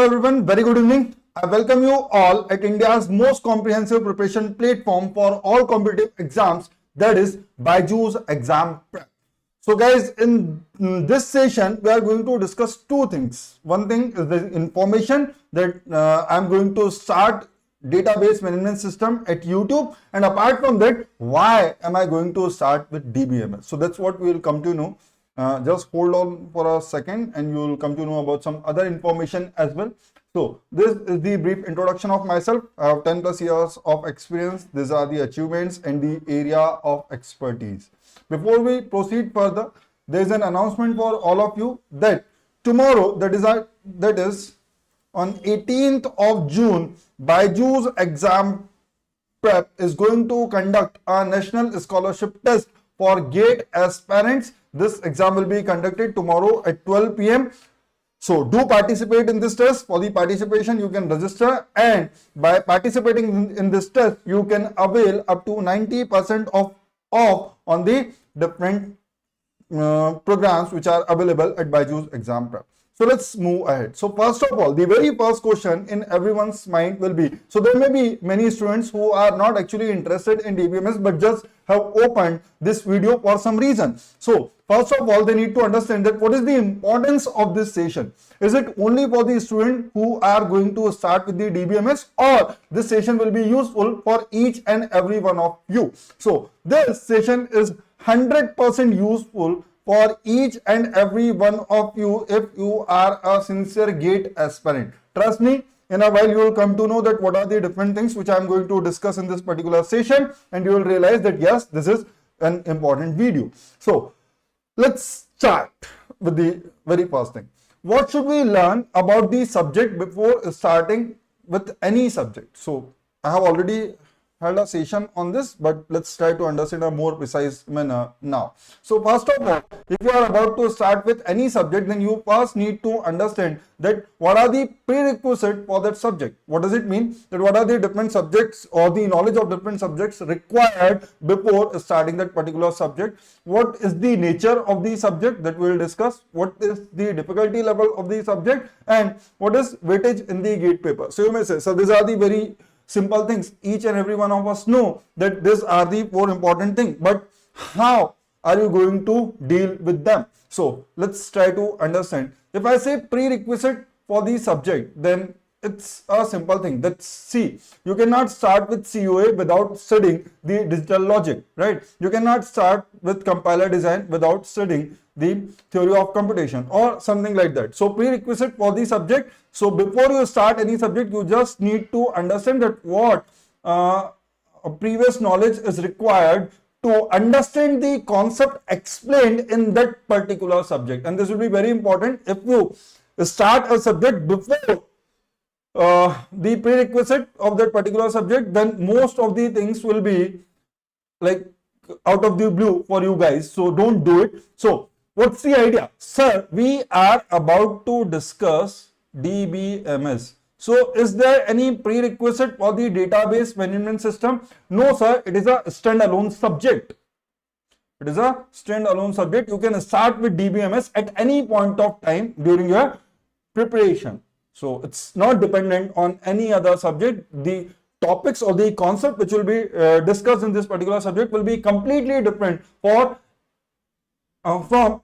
Everyone, very good evening. I welcome you all at India's most comprehensive preparation platform for all competitive exams, that is BYJU'S Exam Prep. So guys, in this session, we are going to discuss two things. One thing is the information that I'm going to start database management system at YouTube, and apart from that, why am I going to start with DBMS? So that's what we will come to know. Just hold on for a second and you will come to know about some other information as well. So this is the brief introduction of myself. I have 10 plus years of experience. These are the achievements and the area of expertise. Before we proceed further, there is an announcement for all of you that tomorrow, that is on 18th of June, BYJU'S Exam Prep is going to conduct a national scholarship test for GATE aspirants. This exam will be conducted tomorrow at 12 p.m. So do participate in this test. For the participation, you can register, and by participating in this test, you can avail up to 90% off on the different programs which are available at BYJU'S Exam Prep. So let's move ahead. So first of all, the very first question in everyone's mind will be, so there may be many students who are not actually interested in DBMS but just have opened this video for some reason. So first of all, they need to understand that what is the importance of this session. Is it only for the student who are going to start with the DBMS, or this session will be useful for each and every one of you? So this session is 100% useful for each and every one of you if you are a sincere GATE aspirant. Trust me, in a while you will come to know that what are the different things which I am going to discuss in this particular session, and you will realize that yes, this is an important video. So let's start with the very first thing. What should we learn about the subject before starting with any subject? So I have already held a session on this, but let's try to understand a more precise manner now. So first of all, if you are about to start with any subject, then you first need to understand that what are the prerequisites for that subject. What does it mean? That what are the different subjects or the knowledge of different subjects required before starting that particular subject? What is the nature of the subject that we will discuss? What is the difficulty level of the subject? And what is weightage in the GATE paper? So you may say, so these are the very simple things. Each and every one of us know that these are the four important things, but how are you going to deal with them? So let's try to understand. If I say prerequisite for the subject, then it's a simple thing. That's C. You cannot start with COA without studying the digital logic, right? You cannot start with compiler design without studying the theory of computation or something like that. So prerequisite for the subject. So before you start any subject, you just need to understand that what previous knowledge is required to understand the concept explained in that particular subject. And this will be very important. If you start a subject before the prerequisite of that particular subject, then most of the things will be like out of the blue for you guys. So don't do it. So what's the idea? Sir, we are about to discuss DBMS. So is there any prerequisite for the database management system? No, sir. It is a standalone subject. It is a standalone subject. You can start with DBMS at any point of time during your preparation. So it's not dependent on any other subject. The topics or the concept which will be discussed in this particular subject will be completely different from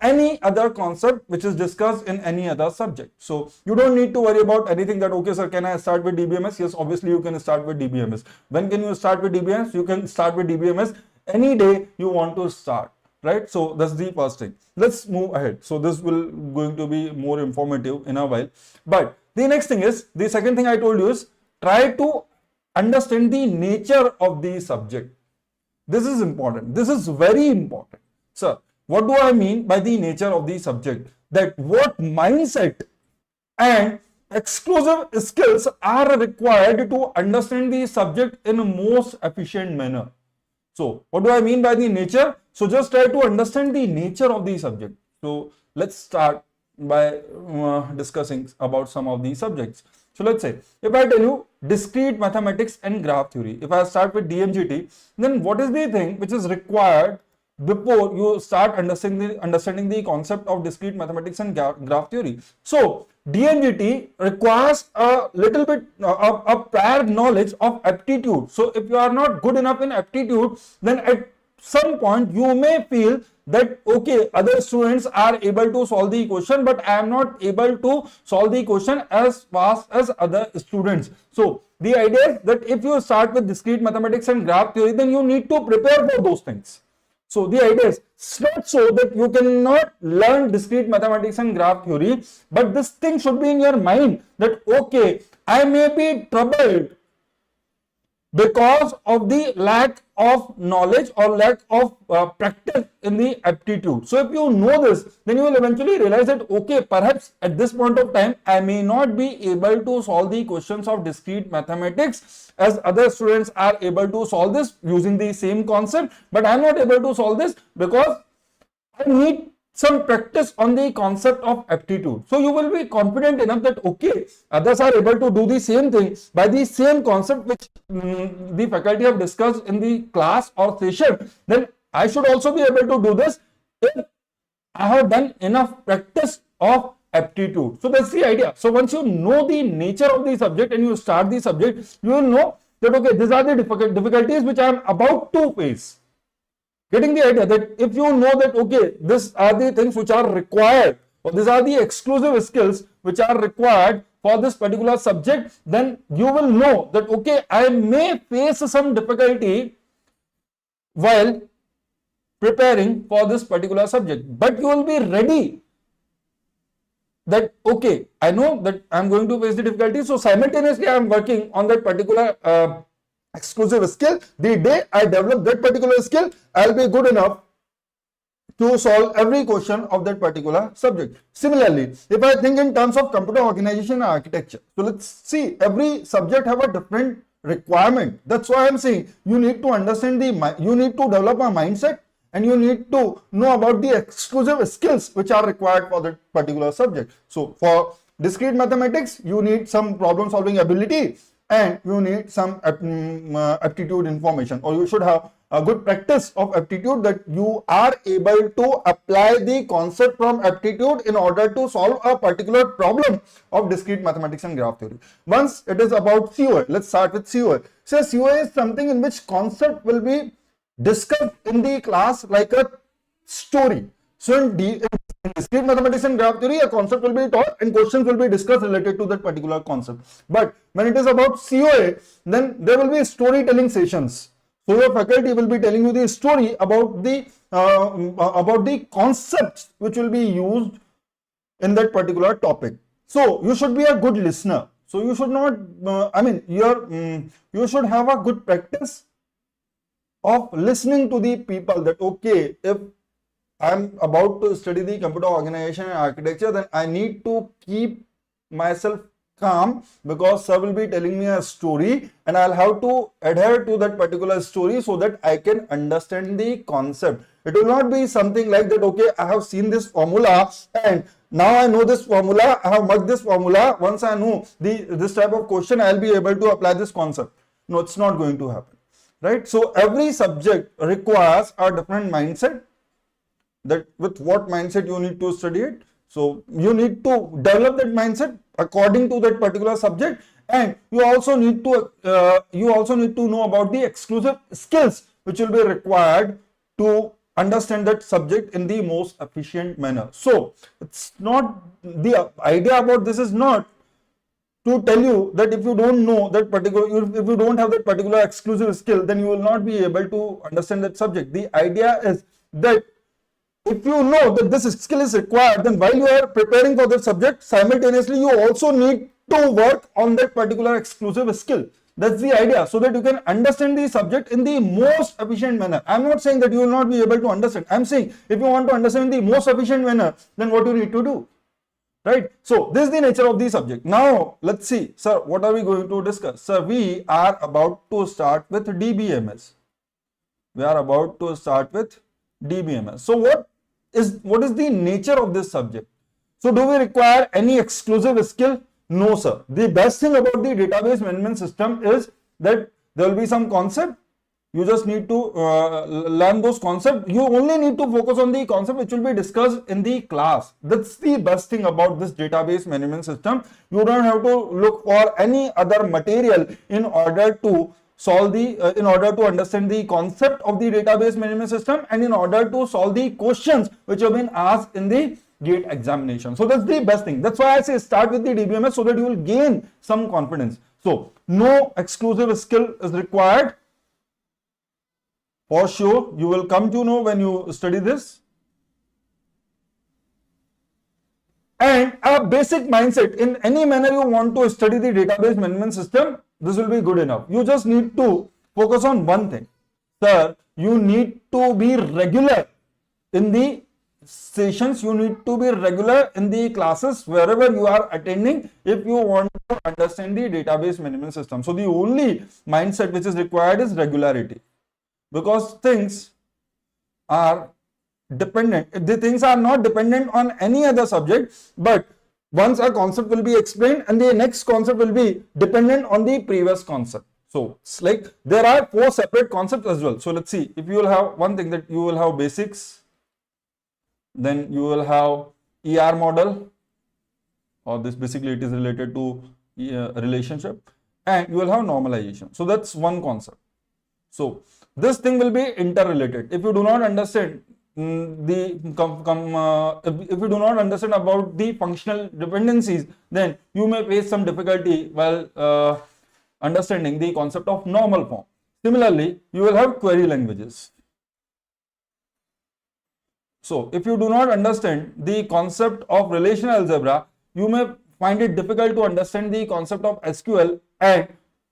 any other concept which is discussed in any other subject. So you don't need to worry about anything that, okay sir, can I start with DBMS? Yes, obviously you can start with DBMS. When can you start with DBMS? You can start with DBMS any day you want to start, right? So that's the first thing. Let's move ahead. So this will going to be more informative in a while. But the next thing is, the second thing I told you is, try to understand the nature of the subject. This is important. This is very important. Sir, what do I mean by the nature of the subject? That what mindset and exclusive skills are required to understand the subject in a most efficient manner. So what do I mean by the nature? So just try to understand the nature of the subject. So let's start by discussing about some of these subjects. So let's say if I tell you discrete mathematics and graph theory, if I start with DMGT, then what is the thing which is required before you start understanding the concept of discrete mathematics and graph theory. So DNGT requires a little bit a prior knowledge of aptitude. So if you are not good enough in aptitude, then at some point you may feel that okay, other students are able to solve the equation, but I am not able to solve the equation as fast as other students. So the idea is that if you start with discrete mathematics and graph theory, then you need to prepare for those things. So the idea is, it's not so that you cannot learn discrete mathematics and graph theory, but this thing should be in your mind that okay, I may be troubled because of the lack of knowledge or lack of practice in the aptitude. So if you know this, then you will eventually realize that okay, perhaps at this point of time I may not be able to solve the questions of discrete mathematics as other students are able to solve this using the same concept, but I am not able to solve this because I need some practice on the concept of aptitude. So you will be confident enough that okay, others are able to do the same thing by the same concept which the faculty have discussed in the class or session, then I should also be able to do this if I have done enough practice of aptitude. So that's the idea. So once you know the nature of the subject and you start the subject, you will know that okay, these are the difficulties which I am about to face. Getting the idea that if you know that okay, these are the things which are required, or these are the exclusive skills which are required for this particular subject, then you will know that okay, I may face some difficulty while preparing for this particular subject, but you will be ready that okay, I know that I am going to face the difficulty, so simultaneously I am working on that particular exclusive skill. The day I develop that particular skill, I'll be good enough to solve every question of that particular subject. Similarly, if I think in terms of computer organization and architecture, so let's see, every subject have a different requirement. That's why I'm saying you need to understand you need to develop a mindset and you need to know about the exclusive skills which are required for that particular subject. So for discrete mathematics, you need some problem solving ability and you need some aptitude information, or you should have a good practice of aptitude, that you are able to apply the concept from aptitude in order to solve a particular problem of discrete mathematics and graph theory. Once it is about COA, let's start with COA. So COA is something in which concept will be discussed in the class like a story. So in discrete mathematics and graph theory, a concept will be taught and questions will be discussed related to that particular concept. But when it is about COA, then there will be storytelling sessions. So your faculty will be telling you the story about the concepts which will be used in that particular topic. So you should be a good listener. So you should not, you should have a good practice of listening to the people, that okay, if I'm about to study the computer organization and architecture, then I need to keep myself calm because sir will be telling me a story and I'll have to adhere to that particular story so that I can understand the concept. It will not be something like that, okay, I have seen this formula and now I know this formula, I have marked this formula. Once I know this type of question, I'll be able to apply this concept. No, it's not going to happen, right? So every subject requires a different mindset, that with what mindset you need to study it. So you need to develop that mindset according to that particular subject, and you also need to know about the exclusive skills which will be required to understand that subject in the most efficient manner. So it's not, the idea about this is not to tell you that if you don't know that particular, if you don't have that particular exclusive skill, then you will not be able to understand that subject. The idea is that if you know that this skill is required, then while you are preparing for that subject, simultaneously you also need to work on that particular exclusive skill. That's the idea, so that you can understand the subject in the most efficient manner. I'm not saying that you will not be able to understand. I'm saying if you want to understand the most efficient manner, then what you need to do, right? So this is the nature of the subject. Now let's see, sir, what are we going to discuss? Sir, we are about to start with DBMS. We are about to start with DBMS. So what is the nature of this subject? So do we require any exclusive skill? No, sir. The best thing about the database management system is that there will be some concept. You just need to learn those concepts. You only need to focus on the concept which will be discussed in the class. That's the best thing about this database management system. You don't have to look for any other material in order to solve the in order to understand the concept of the database management system, and in order to solve the questions which have been asked in the GATE examination. So that's the best thing. That's why I say start with the DBMS, so that you will gain some confidence. So no exclusive skill is required. For sure, you will come to know when you study this. And a basic mindset, in any manner you want to study the database management system, this will be good enough. You just need to focus on one thing. Sir, you need to be regular in the sessions, you need to be regular in the classes wherever you are attending if you want to understand the database management system. So the only mindset which is required is regularity, because things are dependent. The things are not dependent on any other subject, but once a concept will be explained and the next concept will be dependent on the previous concept. So it's like there are 4 separate concepts as well. So let's see, if you will have one thing, that you will have basics, then you will have ER model, or this basically it is related to relationship, and you will have normalization. So that's one concept. So this thing will be interrelated. If you do not understand if you do not understand about the functional dependencies, then you may face some difficulty while understanding the concept of normal form. Similarly, you will have query languages. So if you do not understand the concept of relational algebra, you may find it difficult to understand the concept of SQL and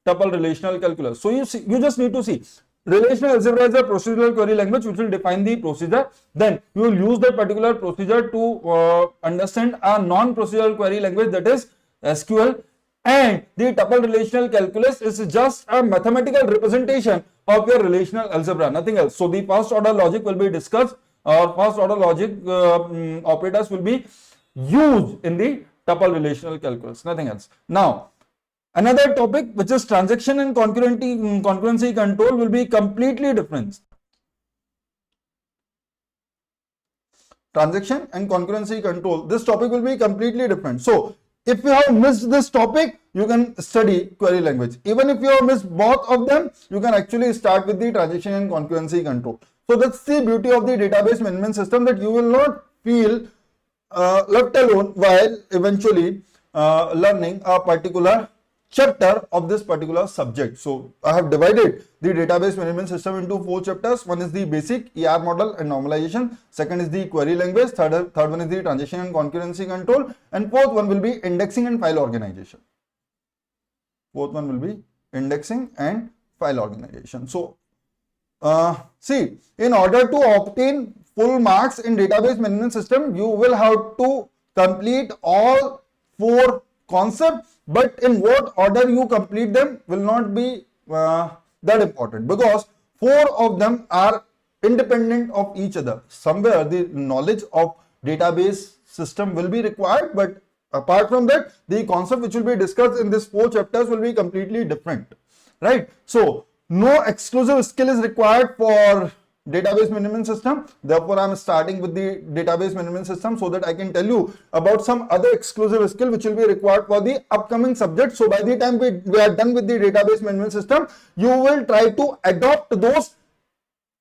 tuple relational calculus. So you just need to see, relational algebra is a procedural query language which will define the procedure. Then you will use that particular procedure to understand a non-procedural query language, that is SQL. And the tuple relational calculus is just a mathematical representation of your relational algebra, nothing else. So the first order logic will be discussed, or first order logic operators will be used in the tuple relational calculus, nothing else. Now, another topic which is transaction and concurrency control will be completely different. Transaction and concurrency control, this topic will be completely different. So if you have missed this topic, you can study query language. Even if you have missed both of them, you can actually start with the transaction and concurrency control. So that's the beauty of the database management system, that you will not feel left alone while eventually learning a particular chapter of this particular subject. So I have divided the database management system into 4 chapters. One is the basic ER model and normalization. Second is the query language. Third one is the transaction and concurrency control. And fourth one will be indexing and file organization. Fourth one will be indexing and file organization. So see, in order to obtain full marks in database management system, you will have to complete all 4 concepts, but in what order you complete them will not be that important, because 4 of them are independent of each other. Somewhere the knowledge of database system will be required, but apart from that, the concept which will be discussed in these 4 chapters will be completely different, right? So no exclusive skill is required for database management system. Therefore, I am starting with the database management system so that I can tell you about some other exclusive skill which will be required for the upcoming subject. So by the time we are done with the database management system, you will try to adopt those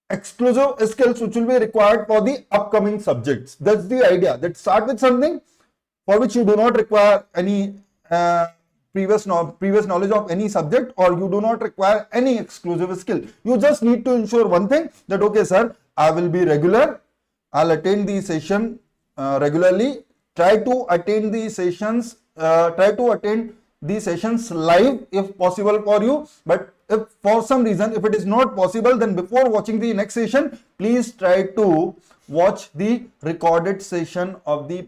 exclusive skills which will be required for the upcoming subjects. That's the idea, that start with something for which you do not require any previous knowledge of any subject, or you do not require any exclusive skill. You just need to ensure one thing, that okay sir, I will be regular, I'll attend the session regularly, try to attend the sessions live if possible for you. But if for some reason, if it is not possible, then before watching the next session, please try to watch the recorded session of the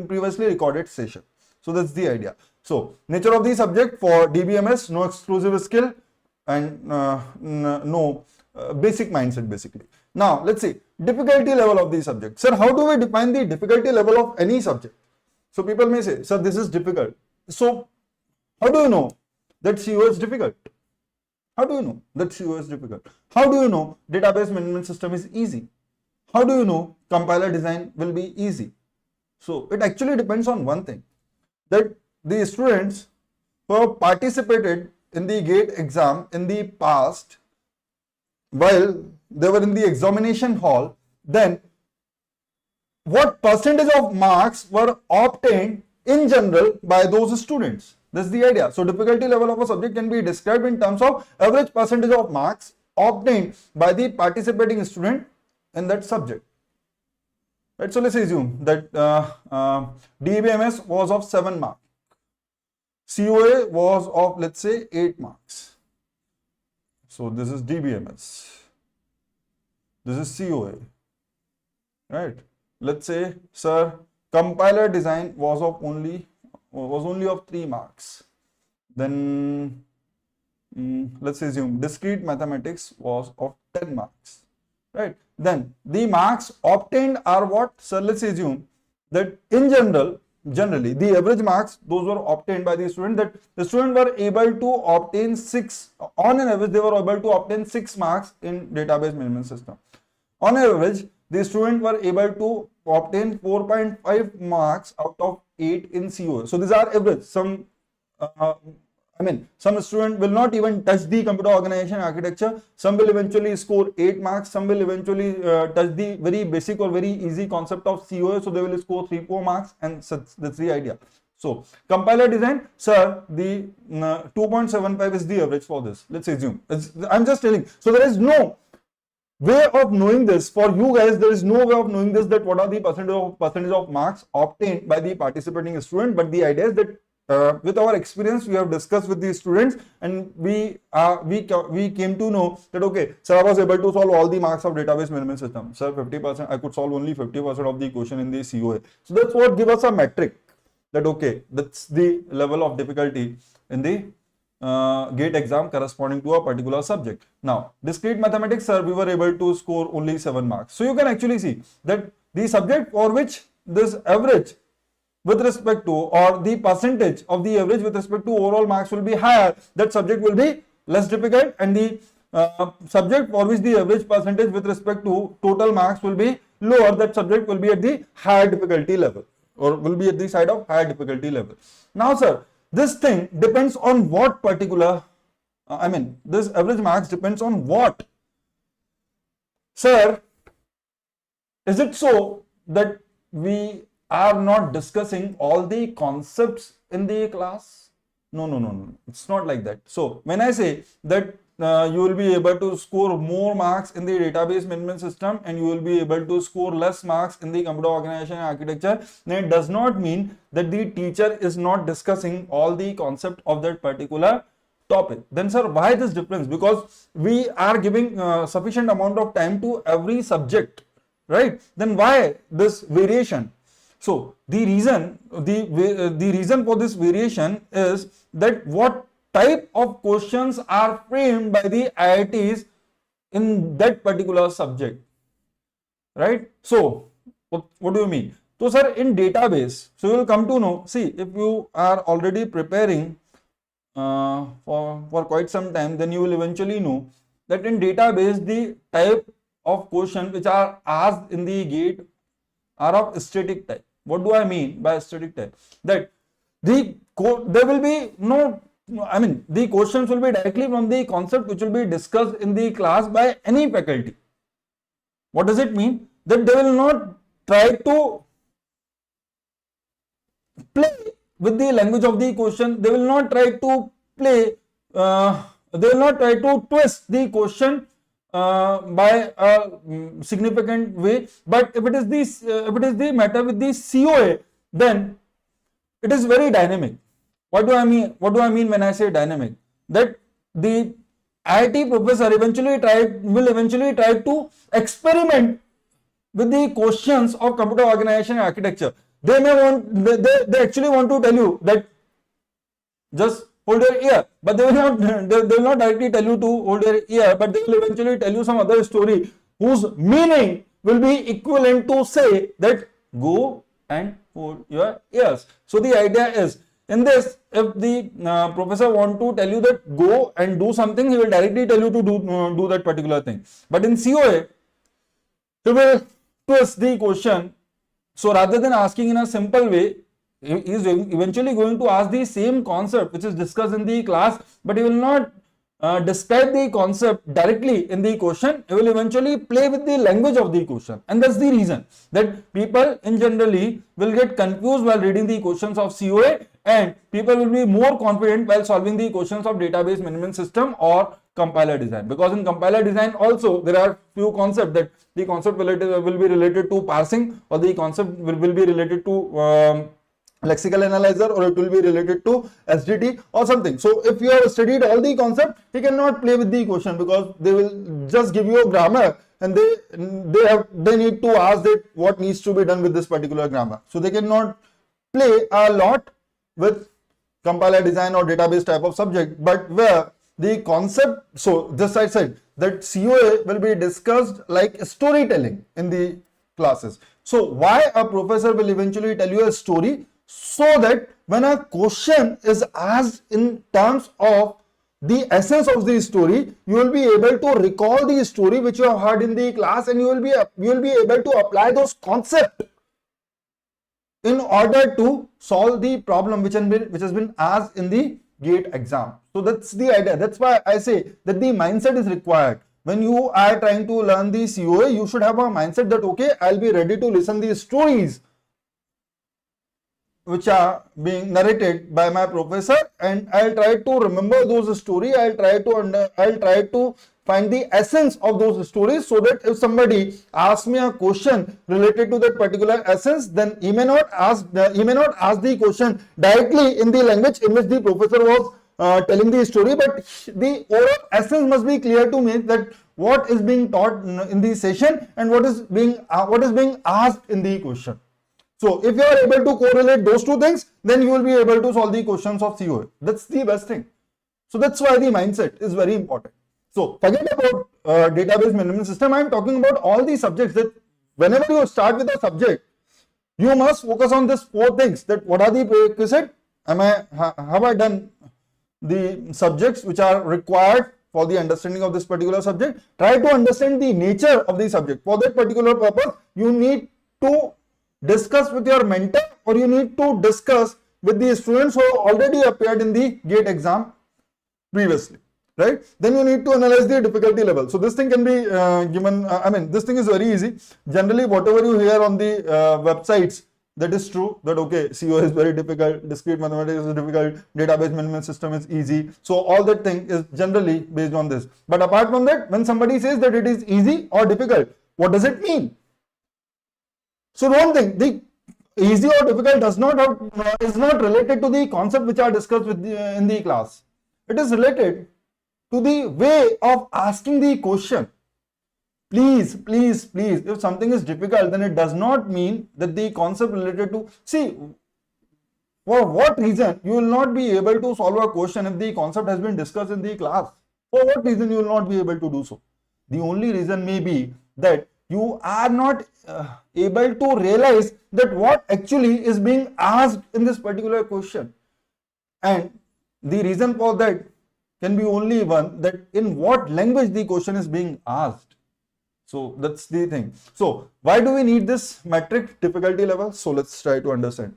previously recorded session. So that's the idea. So nature of the subject for DBMS, no exclusive skill and no basic mindset basically. Now let's see difficulty level of the subject. Sir, how do we define the difficulty level of any subject? So people may say, sir, this is difficult. So how do you know that CO is difficult? How do you know that COA is difficult? How do you know database management system is easy? How do you know compiler design will be easy? So it actually depends on one thing, that the students who have participated in the GATE exam in the past, while they were in the examination hall, then what percentage of marks were obtained in general by those students. That's the idea. So difficulty level of a subject can be described in terms of average percentage of marks obtained by the participating student in that subject. Right, so let's assume that DBMS was of 7 marks. COA was of, let's say, 8 marks. So this is DBMS. This is COA. Right. Let's say, sir, compiler design was only of 3 marks. Then let's assume discrete mathematics was of 10 marks. Right. Then the marks obtained are what? Sir, let's assume that in generally the average marks, those were obtained by the student, that the student were able to obtain 6, on an average they were able to obtain 6 marks in database management system. On average, the student were able to obtain 4.5 marks out of 8 in COA. So these are average. Some student will not even touch the computer organization architecture. Some will eventually score 8 marks. Some will eventually touch the very basic or very easy concept of COA. So they will score 3-4 marks, and that's the idea. So compiler design, sir, the 2.75 is the average for this. Let's assume. I'm just telling. So there is no way of knowing this for you guys. There is no way of knowing this, that what are the percentage of marks obtained by the participating student. But the idea is that with our experience, we have discussed with the students, and we came to know that, okay, sir, I was able to solve all the marks of database management system. Sir, 50%, I could solve only 50% of the question in the COA. So that's what gives us a metric, that okay, that's the level of difficulty in the GATE exam corresponding to a particular subject. Now, discrete mathematics, sir, we were able to score only 7 marks. So you can actually see that the subject for which this average with respect to, or the percentage of the average with respect to overall marks will be higher, that subject will be less difficult, and the subject for which the average percentage with respect to total marks will be lower, that subject will be at the higher difficulty level, or will be at the side of higher difficulty level. Now, sir, this thing depends on what particular, this average marks depends on what? Sir, is it so that we are not discussing all the concepts in the class? No. It's not like that. So when I say that you will be able to score more marks in the database management system and you will be able to score less marks in the computer organization and architecture, then it does not mean that the teacher is not discussing all the concept of that particular topic. Then, sir, why this difference? Because we are giving sufficient amount of time to every subject, right? Then why this variation? So the reason for this variation is that what type of questions are framed by the IITs in that particular subject, right? So what do you mean? So, sir, in database, so you will come to know, see, if you are already preparing for quite some time, then you will eventually know that in database the type of question which are asked in the GATE are of static type. What do I mean by static type? That there will be no, the questions will be directly from the concept which will be discussed in the class by any faculty. What does it mean? That they will not try to play with the language of the question. They will not try to play, they will not try to twist the question by a significant way. But if it is the matter with the COA, then it is very dynamic. What do I mean? What do I mean when I say dynamic? That the IIT professor will eventually try to experiment with the questions of computer organization and architecture. They actually want to tell you that just hold your ear, but they will not directly tell you to hold your ear, but they will eventually tell you some other story whose meaning will be equivalent to say that go and hold your ears. So the idea is, In this, if the professor want to tell you that go and do something, he will directly tell you to do that particular thing. But in COA, he will twist the question. So rather than asking in a simple way, he is eventually going to ask the same concept which is discussed in the class, but he will not describe the concept directly in the question. He will eventually play with the language of the question, and that's the reason that people in generally will get confused while reading the questions of COA, and people will be more confident while solving the questions of database management system or compiler design, because in compiler design also there are few concepts that the concept will be related to parsing, or the concept will be related to lexical analyzer, or it will be related to SDT or something. So if you have studied all the concept, he cannot play with the question, because they will just give you a grammar, and they need to ask that what needs to be done with this particular grammar. So they cannot play a lot with compiler design or database type of subject. But where the concept, so this I said that COA will be discussed like storytelling in the classes. So why a professor will eventually tell you a story? So that when a question is asked in terms of the essence of the story, you will be able to recall the story which you have heard in the class, and you will be able to apply those concepts in order to solve the problem which has been asked in the GATE exam. So that's the idea. That's why I say that the mindset is required. When you are trying to learn the COA, you should have a mindset that okay, I'll be ready to listen the stories which are being narrated by my professor, and I'll try to remember those stories. I'll try to find the essence of those stories, so that if somebody asks me a question related to that particular essence, then he may not ask the question directly in the language in which the professor was telling the story, but the overall essence must be clear to me, that what is being taught in the session and what is being asked in the question. So if you are able to correlate those two things, then you will be able to solve the questions of COA. That's the best thing. So that's why the mindset is very important. So forget about database management system. I am talking about all the subjects, that whenever you start with a subject, you must focus on these four things. That what are the prerequisites? Have I done the subjects which are required for the understanding of this particular subject? Try to understand the nature of the subject. For that particular purpose, you need to discuss with your mentor, or you need to discuss with the students who have already appeared in the GATE exam previously, right? Then you need to analyze the difficulty level. So this thing can be given, this thing is very easy. Generally, whatever you hear on the websites, that is true, that okay, COA is very difficult, discrete mathematics is difficult, database management system is easy. So all that thing is generally based on this. But apart from that, when somebody says that it is easy or difficult, what does it mean? So don't think the easy or difficult is not related to the concept which are discussed in the class. It is related to the way of asking the question. Please, if something is difficult, then it does not mean that the concept related to, see, for what reason you will not be able to solve a question if the concept has been discussed in the class? For what reason you will not be able to do so? The only reason may be that you are not able to realize that what actually is being asked in this particular question. And the reason for that can be only one, that in what language the question is being asked. So that's the thing. So why do we need this metric difficulty level? So let's try to understand.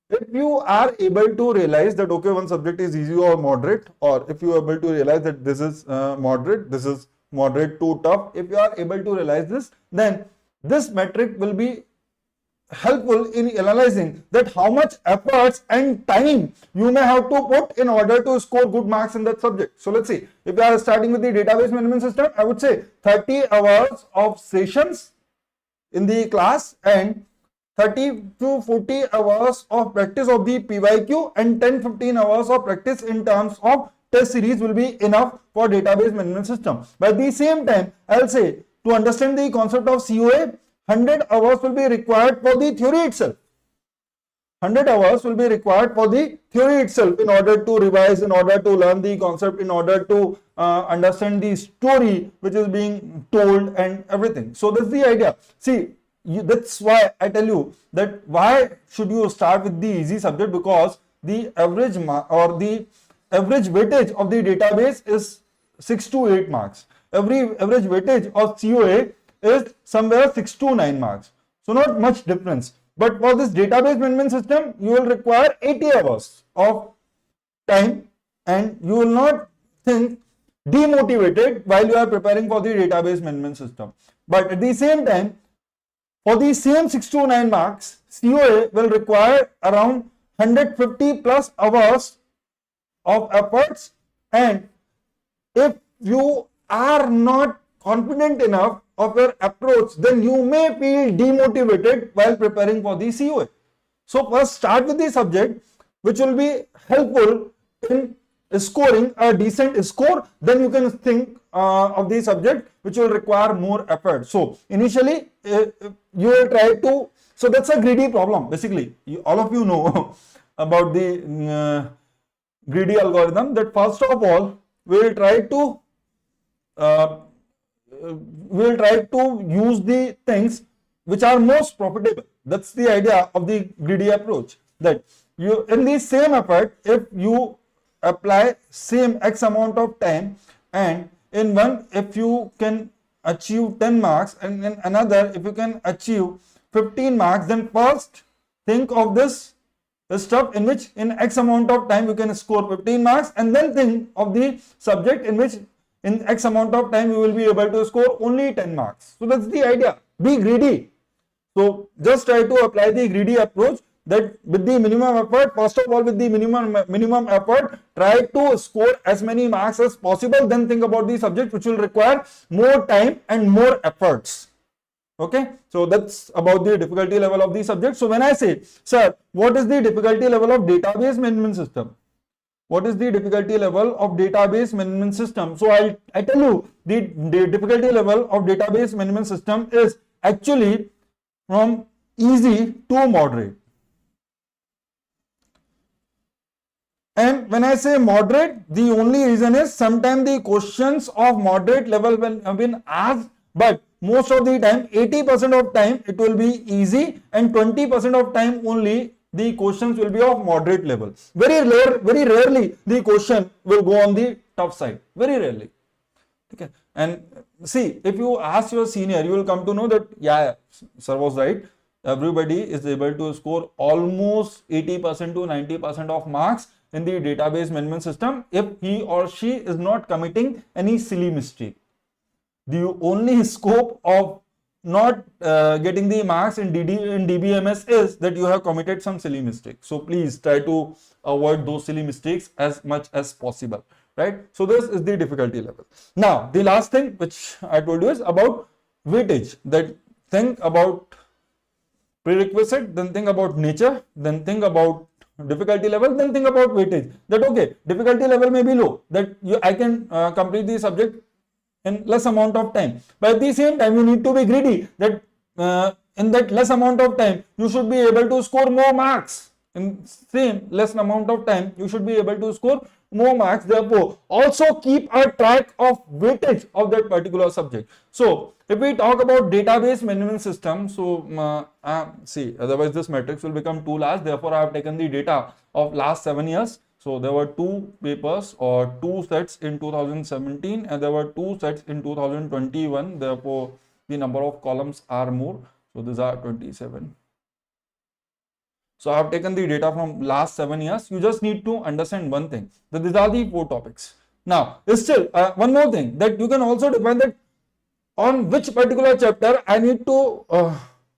If you are able to realize that okay, one subject is easy or moderate, or if you are able to realize that this is moderate, this is moderate to tough, if you are able to realize this, then this metric will be helpful in analyzing that how much efforts and time you may have to put in order to score good marks in that subject. So let's see, if you are starting with the database management system, I would say 30 hours of sessions in the class and 30 to 40 hours of practice of the PYQ and 10-15 hours of practice in terms of test series will be enough for database management system. But at the same time, I'll say to understand the concept of COA, 100 hours will be required for the theory itself. 100 hours will be required for the theory itself in order to revise, in order to learn the concept, in order to understand the story which is being told and everything. So that's the idea. See, that's why I tell you that why should you start with the easy subject, because the average or the average weightage of the database is 6 to 8 marks. Average weightage of COA is somewhere 6 to 9 marks. So not much difference. But for this database management system, you will require 80 hours of time, and you will not think demotivated while you are preparing for the database management system. But at the same time, for the same 6 to 9 marks, COA will require around 150 plus hours of efforts, and if you are not confident enough of your approach, then you may feel demotivated while preparing for the COA. So first start with the subject which will be helpful in scoring a decent score, then you can think of the subject which will require more effort. So initially you will try to, so that's a greedy problem basically. All of you know about the greedy algorithm, that first of all we will try to use the things which are most profitable. That's the idea of the greedy approach, that you in the same effort, if you apply same X amount of time, and in one if you can achieve 10 marks and in another if you can achieve 15 marks, then first think of this stuff in which in X amount of time you can score 15 marks, and then think of the subject in which in X amount of time you will be able to score only 10 marks. So that's the idea. Be greedy. So just try to apply the greedy approach, that with the minimum effort, first of all with the minimum effort, try to score as many marks as possible, then think about the subject which will require more time and more efforts. Okay, so that's about the difficulty level of the subject. So when I say, sir, what is the difficulty level of database management system? What is the difficulty level of database management system? So I tell you, the difficulty level of database management system is actually from easy to moderate. And when I say moderate, the only reason is sometimes the questions of moderate level have been asked, but most of the time, 80% of time it will be easy, and 20% of time only the questions will be of moderate level. Very rarely the question will go on the tough side. Very rarely. Okay. And see, if you ask your senior, you will come to know that, yeah, sir was right. Everybody is able to score almost 80% to 90% of marks in the database management system if he or she is not committing any silly mistake. The only scope of not getting the marks in DBMS is that you have committed some silly mistake. So please try to avoid those silly mistakes as much as possible, right? So this is the difficulty level. Now the last thing which I told you is about weightage, that think about prerequisite, then think about nature, then think about difficulty level, then think about weightage. That okay, difficulty level may be low, that I can complete the subject in less amount of time, but at the same time you need to be greedy, that in that less amount of time you should be able to score more marks. In same less amount of time you should be able to score more marks. Therefore also keep a track of weightage of that particular subject. So if we talk about database management system, so see, otherwise this matrix will become too large. Therefore I have taken the data of last 7 years. So there were 2 papers or 2 sets in 2017 and there were 2 sets in 2021. Therefore the number of columns are more. So these are 27. So I have taken the data from last 7 years. You just need to understand one thing, that these are the 4 topics. Now still one more thing, that you can also define that on which particular chapter I need to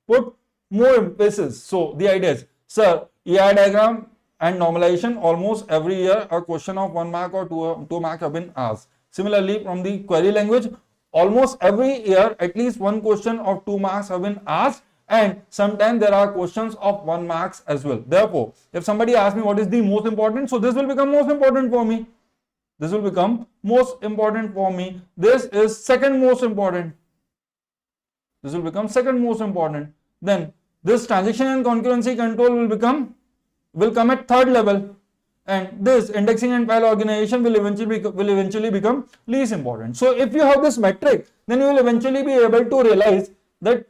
put more emphasis. So the idea is, sir, EI diagram and normalization, almost every year a question of 1 mark or 2 mark have been asked. Similarly, from the query language, almost every year at least one question of 2 marks have been asked, and sometimes there are questions of 1 marks as well. Therefore, if somebody asks me what is the most important, so this will become most important for me. This will become most important for me. This is second most important. This will become second most important. Then this transaction and concurrency control will come at third level, and this indexing and file organization will eventually become least important. So if you have this metric, then you will eventually be able to realize that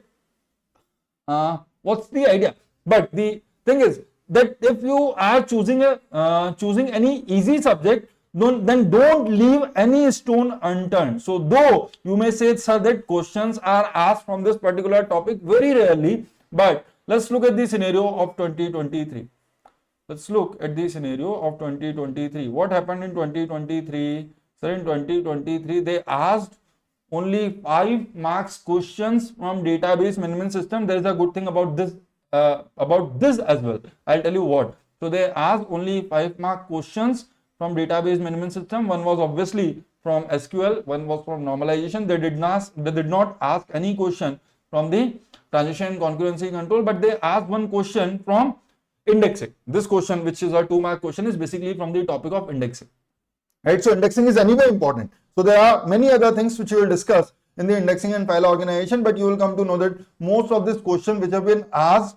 what's the idea. But the thing is, that if you are choosing any easy subject, then don't leave any stone unturned. So though you may say, sir, that questions are asked from this particular topic very rarely, but let's look at the scenario of 2023. Let's look at the scenario of 2023. What happened in 2023? So in 2023, they asked only 5 marks questions from database management system. There is a good thing about this as well. I'll tell you what. So they asked only 5 mark questions from database management system. One was obviously from SQL, one was from normalization. They did not ask any question from the transition concurrency control, but they asked one question from indexing. This question, which is a 2 mark question, is basically from the topic of indexing. Right? So indexing is anyway important. So there are many other things which we will discuss in the indexing and file organization, but you will come to know that most of these questions which have been asked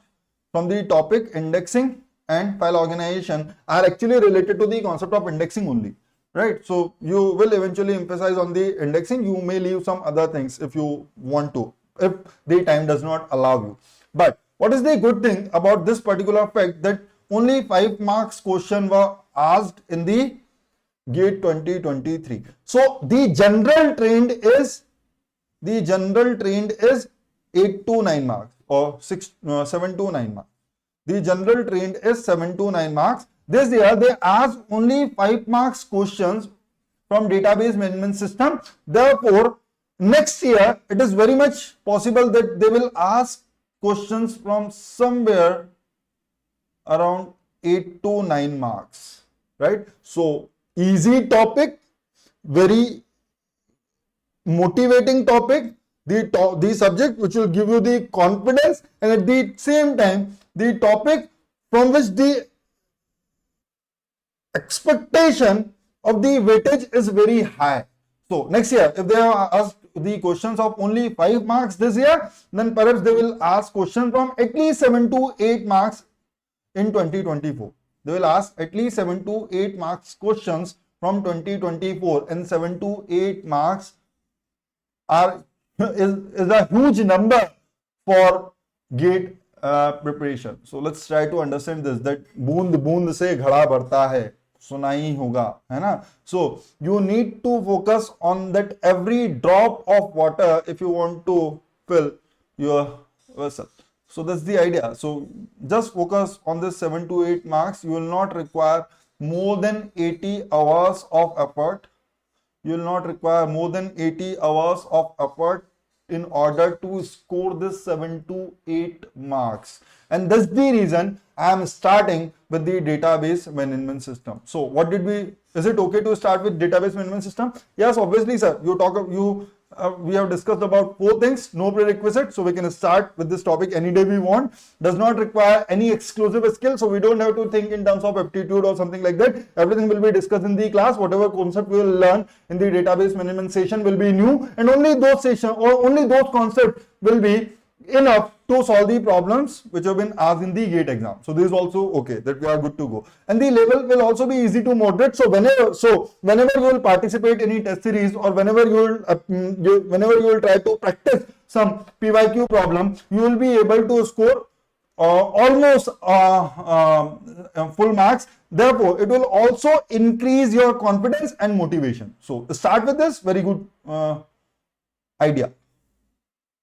from the topic indexing and file organization are actually related to the concept of indexing only, right? So you will eventually emphasize on the indexing. You may leave some other things if you want to, if the time does not allow you. But what is the good thing about this particular fact, that only 5 marks question were asked in the GATE 2023. So the general trend is 8 to 9 marks or 7 to 9 marks. The general trend is 7 to 9 marks. This year they asked only 5 marks questions from database management system. Therefore, next year it is very much possible that they will ask questions from somewhere around 8 to 9 marks, right? So easy topic, very motivating topic, the subject which will give you the confidence, and at the same time the topic from which the expectation of the weightage is very high. So next year, if they have asked the questions of only 5 marks this year, then perhaps they will ask questions from at least 7 to 8 marks in 2024. They will ask at least 7 to 8 marks questions from 2024, and 7 to 8 marks is a huge number for GATE preparation. So let's try to understand this, that बूंद बूंद से घड़ा भरता है, सुना ही होगा, है ना? So you need to focus on that every drop of water if you want to fill your vessel. So that's the idea. So just focus on this 7 to 8 marks. You will not require more than 80 hours of effort. You will not require more than 80 hours of effort in order to score this 7 to 8 marks. And that's the reason I am starting with the database management system. So what did is it okay to start with database management system? Yes, obviously, sir. We have discussed about 4 things, no prerequisite, so we can start with this topic any day we want. Does not require any exclusive skill, so we don't have to think in terms of aptitude or something like that. Everything will be discussed in the class. Whatever concept we will learn in the database management session will be new, and only those concepts will be enough to solve the problems which have been asked in the GATE exam. So this is also okay, that we are good to go. And the level will also be easy to moderate. So whenever you will participate in any test series, or whenever you will try to practice some PYQ problem, you will be able to score almost full marks. Therefore, it will also increase your confidence and motivation. So start with this, very good idea,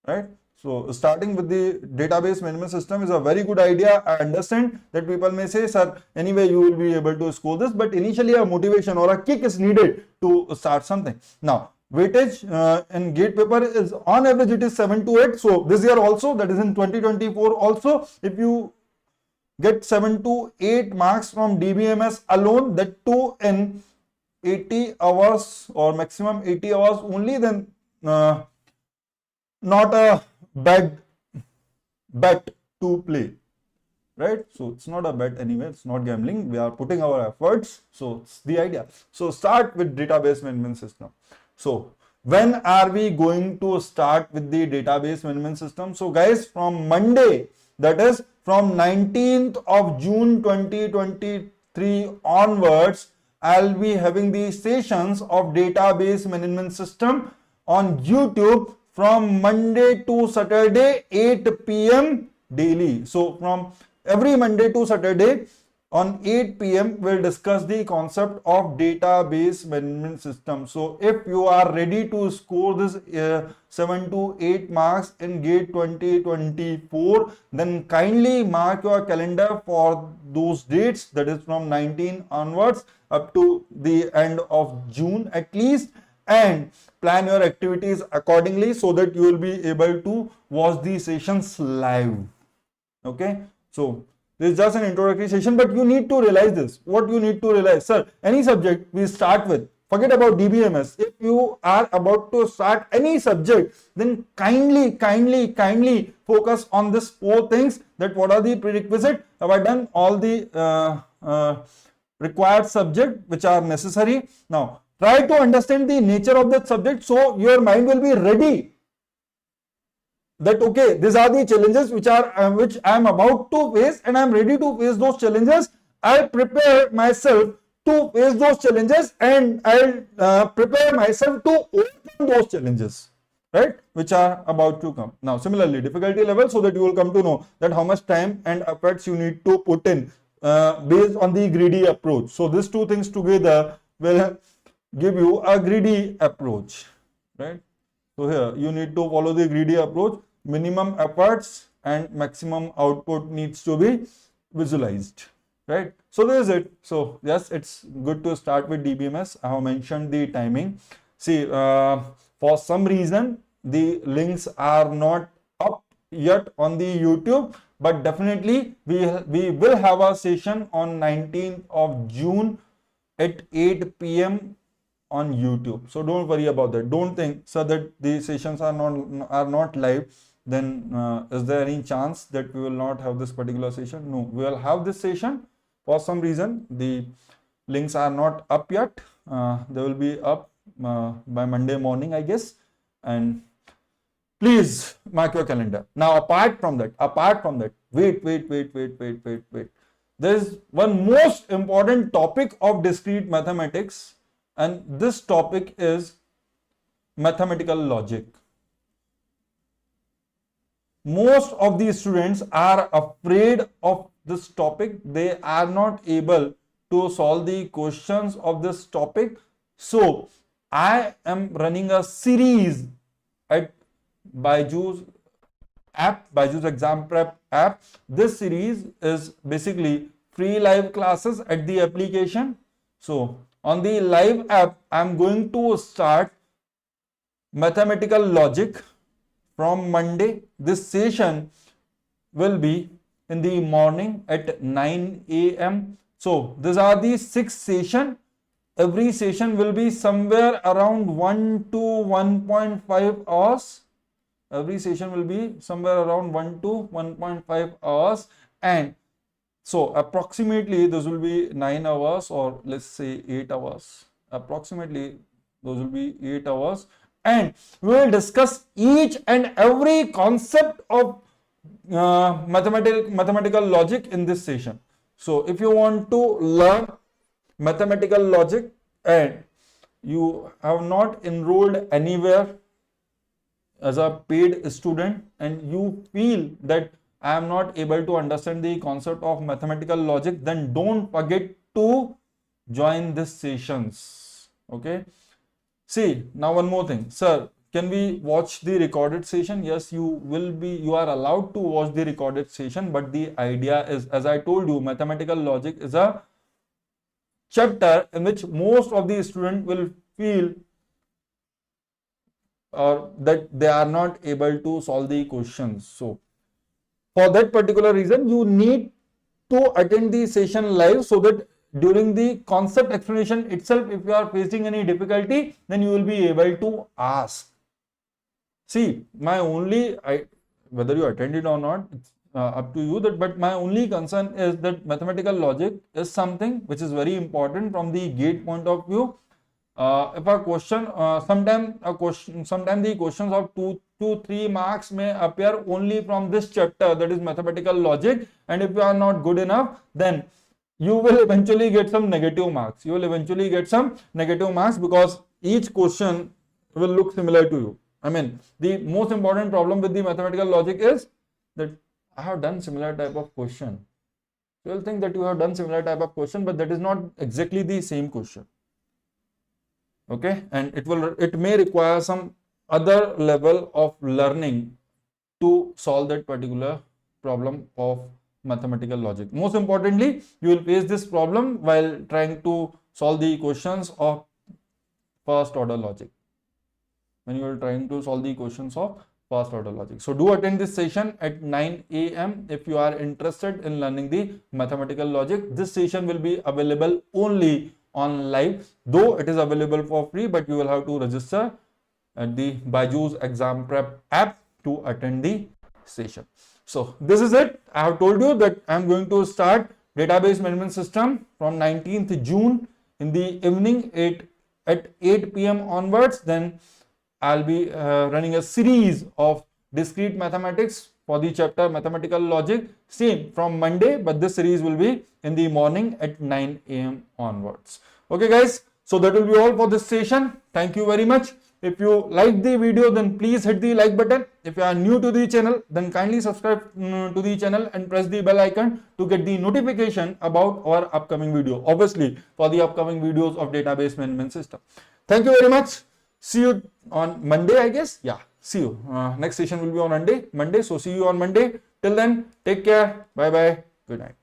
right? So starting with the database management system is a very good idea. I understand that people may say, sir, anyway you will be able to score this, but initially a motivation or a kick is needed to start something. Now, weightage in GATE paper is on average it is 7 to 8. So this year also, that is in 2024 also, if you get 7 to 8 marks from DBMS alone, that too in 80 hours or maximum 80 hours only, then not a bad bet to play, right? So it's not a bet anyway, it's not gambling, we are putting our efforts. So it's the idea. So start with database management system. So when are we going to start with the database management system? So guys, from Monday, that is from 19th of June 2023 onwards, I'll be having the sessions of database management system on YouTube from Monday to Saturday 8 p.m. daily. So from every Monday to Saturday on 8 p.m. we'll discuss the concept of database management system. So if you are ready to score this 7 to 8 marks in GATE 2024, then kindly mark your calendar for those dates, that is from 19 onwards up to the end of June at least, and plan your activities accordingly so that you will be able to watch the sessions live. Okay, so this is just an introductory session, but you need to realize this. What you need to realize, sir, any subject we start with, forget about DBMS. If you are about to start any subject, then kindly focus on this 4 things. That what are the prerequisites? Have I done all the required subject which are necessary? Now try to understand the nature of that subject so your mind will be ready. That okay, these are the challenges which I am about to face, and I am ready to face those challenges. I'll prepare myself to face those challenges, and I'll prepare myself to overcome those challenges, right, which are about to come. Now similarly, difficulty level, so that you will come to know that how much time and efforts you need to put in based on the greedy approach. So these 2 things together will give you a greedy approach, right? So here you need to follow the greedy approach. Minimum efforts and maximum output needs to be visualized, right? So this is it. So yes, it's good to start with DBMS. I have mentioned the timing. See, for some reason the links are not up yet on the YouTube, but definitely we will have a session on 19th of June at 8 p.m. on YouTube. So don't worry about that. Don't think, sir, that the sessions are not live. Then is there any chance that we will not have this particular session? No, we will have this session. For some reason the links are not up yet. They will be up by Monday morning, I guess. And please mark your calendar. Now apart from that, wait. There is one most important topic of discrete mathematics, and this topic is mathematical logic. Most of the students are afraid of this topic. They are not able to solve the questions of this topic. So I am running a series at BYJU'S app, BYJU'S exam prep app. This series is basically free live classes at the application. So on the live app, I am going to start mathematical logic from Monday. This session will be in the morning at 9 a.m. So these are the 6 sessions. Every session will be somewhere around 1 to 1.5 hours. Every session will be somewhere around 1 to 1.5 hours. And so approximately those will be 9 hours, or let's say 8 hours. Approximately those will be 8 hours. And we will discuss each and every concept of mathematical logic in this session. So if you want to learn mathematical logic and you have not enrolled anywhere as a paid student, and you feel that I am not able to understand the concept of mathematical logic, then don't forget to join these sessions. Okay. See, now one more thing, sir, can we watch the recorded session? Yes, you are allowed to watch the recorded session, but the idea is, as I told you, mathematical logic is a chapter in which most of the students will feel that they are not able to solve the questions. So for that particular reason, you need to attend the session live, so that during the concept explanation itself, if you are facing any difficulty, then you will be able to ask. See, whether you attend it or not, it's up to you, but my only concern is that mathematical logic is something which is very important from the GATE point of view. If a question, sometimes the questions of 2 to 3 marks may appear only from this chapter, that is mathematical logic, and if you are not good enough, then you will eventually get some negative marks. Because each question will look similar to you. I mean, the most important problem with the mathematical logic is that I have done similar type of question. You will think that you have done similar type of question, but that is not exactly the same question. Okay, and it may require some other level of learning to solve that particular problem of mathematical logic. Most importantly, you will face this problem while trying to solve the equations of first order logic. When you are trying to solve the equations of first order logic. So do attend this session at 9 a.m. if you are interested in learning the mathematical logic. This session will be available only on live, though it is available for free, but you will have to register at the BYJU'S exam prep app to attend the session. So this is it. I have told you that I am going to start database management system from 19th June in the evening at 8 p.m. onwards. Then I'll be running a series of discrete mathematics for the chapter mathematical logic, same from Monday, but this series will be in the morning at 9 a.m. onwards. Okay guys, so that will be all for this session. Thank you very much. If you like the video, then please hit the like button. If you are new to the channel, then kindly subscribe to the channel and press the bell icon to get the notification about our upcoming video. Obviously, for the upcoming videos of database management system. Thank you very much. See you on Monday, I guess. Yeah, see you. Next session will be on Monday. So see you on Monday. Till then, take care. Bye bye. Good night.